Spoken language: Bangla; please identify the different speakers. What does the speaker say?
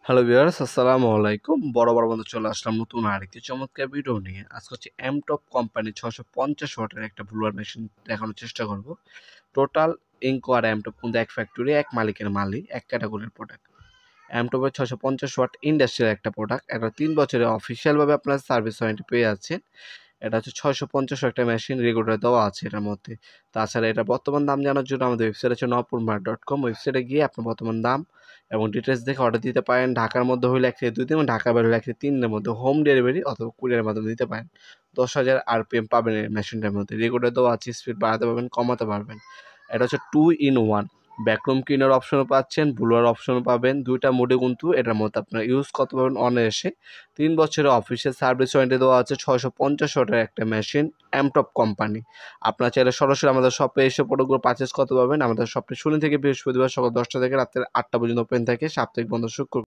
Speaker 1: হ্যালো ভিউয়ার্স, আসসালামু আলাইকুম। বরাবর বন্ধু চলে আসলাম নতুন আরেকটি চমৎকার ভিডিও নিয়ে। আজকে হচ্ছে এমটপ কোম্পানি 650 ওয়াটের একটা ব্লুয়ার মেশিন দেখানোর চেষ্টা করব। টোটাল ইনকো আর এমটপ কিন্তু এক ফ্যাক্টরি, এক মালিকের মালিক, এক ক্যাটাগরির প্রোডাক্ট। এমটপের 650 ওয়াট ইন্ডাস্ট্রিয়াল একটা প্রোডাক্ট। এটা 3 বছরের অফিসিয়ালভাবে আপনার সার্ভিস ওয়ারেন্টি পেয়ে যাচ্ছেন। এটা হচ্ছে 650 একটা মেশিন রেগুলেটর দেওয়া আছে এটার মধ্যে। তাছাড়া এটা বর্তমান দাম জানার জন্য আমাদের ওয়েবসাইট আছে নপুরমার্ট.com। ওয়েবসাইটে গিয়ে আপনার বর্তমান দাম এবং ডিটেলস দেখে অর্ডার দিতে পারেন। ঢাকার মধ্যে হলে 1 থেকে 2 দিন এবং ঢাকার বাইরে হলে 1 থেকে 3 দিনের মধ্যে হোম ডেলিভারি অথবা কুরিয়ারের মাধ্যমে দিতে পারেন। 10,000 আরপিএম পাবেন এই মেশিনটার মধ্যে। রেগুলেটর দেওয়া আছে, স্পিড বাড়াতে পারবেন, কমাতে পারবেন। এটা হচ্ছে 2 in 1। ব্যাকরুম ক্লিনার অপশনও পাচ্ছেন, ব্লুয়ার অপশনও পাবেন। 2টা মোডে কিন্তু এটার মধ্যে আপনারা ইউজ করতে পারবেন অনায়াসে। 3 বছরের অফিসিয়াল সার্ভিস ওয়ারেন্টি দেওয়া আছে। 650 ওয়াটের একটা মেশিন, এমটপ কোম্পানি। আপনারা চাইলে সরাসরি আমাদের শপে এসে প্রোডাক্টগুলো পারচেজ করতে পারবেন। আমাদের শপটি শনি থেকে বৃহস্পতিবার সকাল 10টা থেকে রাত্রে 8টা পর্যন্ত ওপেন থাকে, সাপ্তাহিক বন্ধ শুক্রবার।